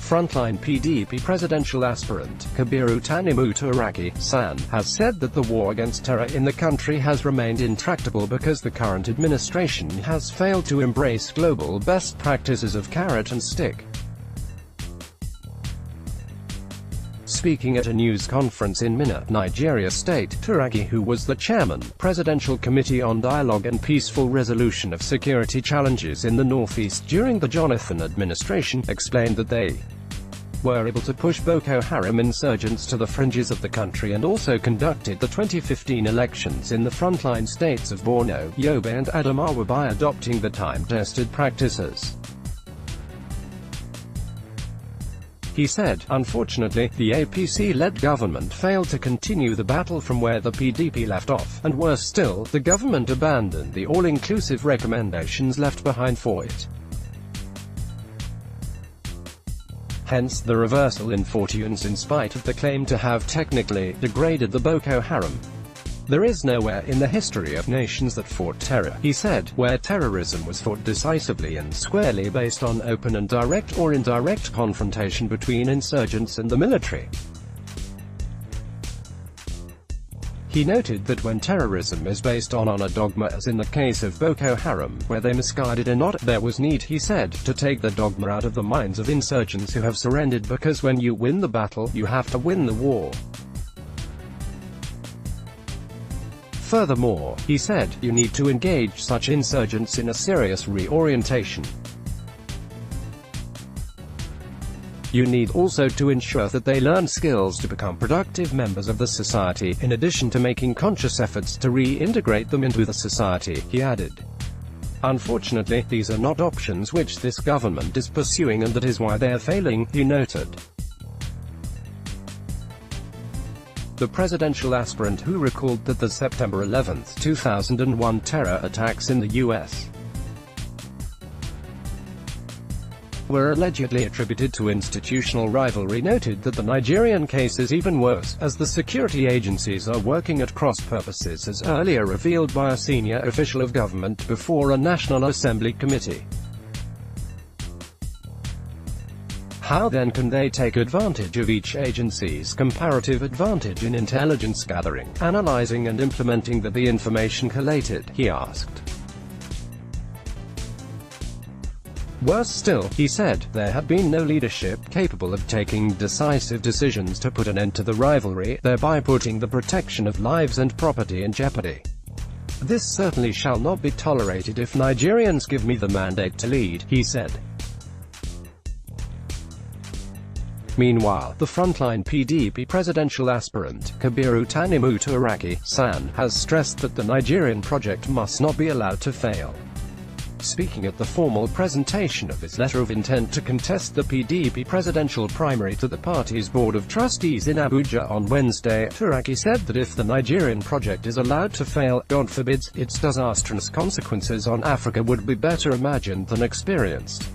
Frontline PDP presidential aspirant, Kabiru Tanimu Turaki-san, has said that the war against terror in the country has remained intractable because the current administration has failed to embrace global best practices of carrot and stick. Speaking at a news conference in Minna, Nigeria State, Turaki, who was the chairman, Presidential Committee on Dialogue and Peaceful Resolution of Security Challenges in the Northeast during the Jonathan administration, explained that they were able to push Boko Haram insurgents to the fringes of the country and also conducted the 2015 elections in the frontline states of Borno, Yobe and Adamawa by adopting the time-tested practices. He said, unfortunately, the APC-led government failed to continue the battle from where the PDP left off, and worse still, the government abandoned the all-inclusive recommendations left behind for it. Hence, the reversal in fortunes in spite of the claim to have technically degraded the Boko Haram. There is nowhere in the history of nations that fought terror, he said, where terrorism was fought decisively and squarely based on open and direct or indirect confrontation between insurgents and the military. He noted that when terrorism is based on a dogma, as in the case of Boko Haram, where they misguided or not, there was need, he said, to take the dogma out of the minds of insurgents who have surrendered, because when you win the battle, you have to win the war. Furthermore, he said, you need to engage such insurgents in a serious reorientation. You need also to ensure that they learn skills to become productive members of the society, in addition to making conscious efforts to reintegrate them into the society, he added. Unfortunately, these are not options which this government is pursuing, and that is why they are failing, he noted. The presidential aspirant, who recalled that the September 11, 2001 terror attacks in the U.S. were allegedly attributed to institutional rivalry, noted that the Nigerian case is even worse, as the security agencies are working at cross purposes, as earlier revealed by a senior official of government before a National Assembly committee. How then can they take advantage of each agency's comparative advantage in intelligence gathering, analyzing and implementing the information collated, he asked. Worse still, he said, there had been no leadership capable of taking decisive decisions to put an end to the rivalry, thereby putting the protection of lives and property in jeopardy. This certainly shall not be tolerated if Nigerians give me the mandate to lead, he said. Meanwhile, the frontline PDP presidential aspirant, Kabiru Tanimu Turaki-san, has stressed that the Nigerian project must not be allowed to fail. Speaking at the formal presentation of his letter of intent to contest the PDP presidential primary to the party's Board of Trustees in Abuja on Wednesday, Turaki said that if the Nigerian project is allowed to fail, God forbids, its disastrous consequences on Africa would be better imagined than experienced.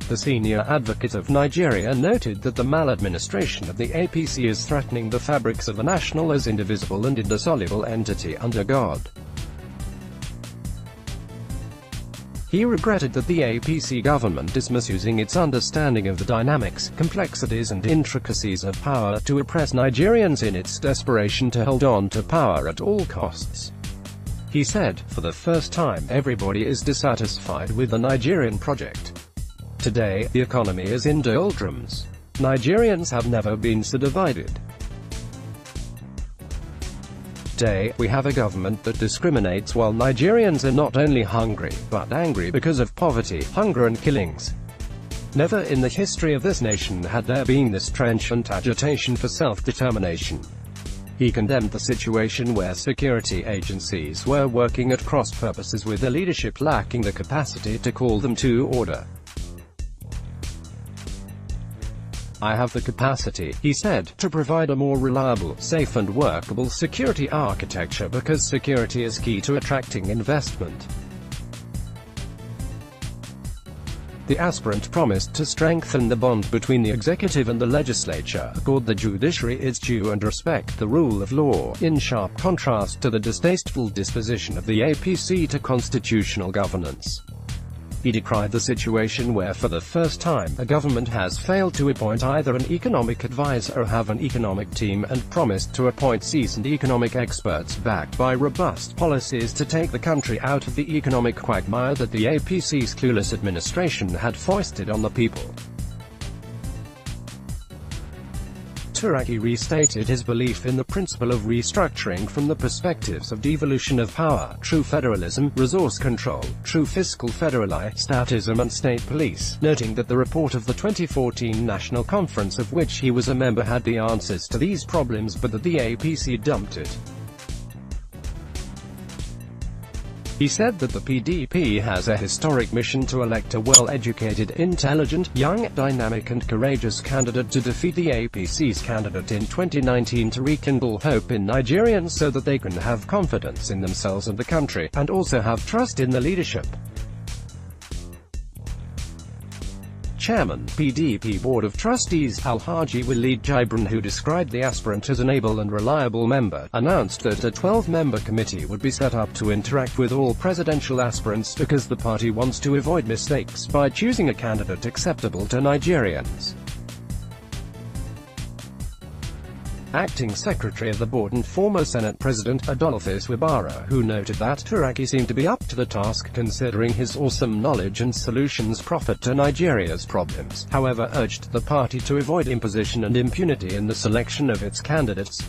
The senior advocate of Nigeria noted that the maladministration of the APC is threatening the fabrics of a national as indivisible and indissoluble entity under God. He regretted that the APC government is misusing its understanding of the dynamics, complexities and intricacies of power to oppress Nigerians in its desperation to hold on to power at all costs. He said, for the first time, everybody is dissatisfied with the Nigerian project. Today, the economy is in doldrums. Nigerians have never been so divided. Today, we have a government that discriminates while Nigerians are not only hungry, but angry because of poverty, hunger and killings. Never in the history of this nation had there been this trenchant agitation for self-determination. He condemned the situation where security agencies were working at cross purposes with the leadership lacking the capacity to call them to order. I have the capacity, he said, to provide a more reliable, safe and workable security architecture because security is key to attracting investment. The aspirant promised to strengthen the bond between the executive and the legislature, accord the judiciary its due and respect the rule of law, in sharp contrast to the distasteful disposition of the APC to constitutional governance. He decried the situation where for the first time a government has failed to appoint either an economic advisor or have an economic team, and promised to appoint seasoned economic experts backed by robust policies to take the country out of the economic quagmire that the APC's clueless administration had foisted on the people. Turaki restated his belief in the principle of restructuring from the perspectives of devolution of power, true federalism, resource control, true fiscal federalism and state police, noting that the report of the 2014 National Conference of which he was a member had the answers to these problems, but that the APC dumped it. He said that the PDP has a historic mission to elect a well-educated, intelligent, young, dynamic and courageous candidate to defeat the APC's candidate in 2019 to rekindle hope in Nigerians so that they can have confidence in themselves and the country, and also have trust in the leadership. Chairman, PDP Board of Trustees, Alhaji Walid Gibran, who described the aspirant as an able and reliable member, announced that a 12-member committee would be set up to interact with all presidential aspirants because the party wants to avoid mistakes by choosing a candidate acceptable to Nigerians. Acting Secretary of the Board and former Senate President Adolphus Wabara, who noted that Turaki seemed to be up to the task considering his awesome knowledge and solutions proffered to Nigeria's problems, however urged the party to avoid imposition and impunity in the selection of its candidates.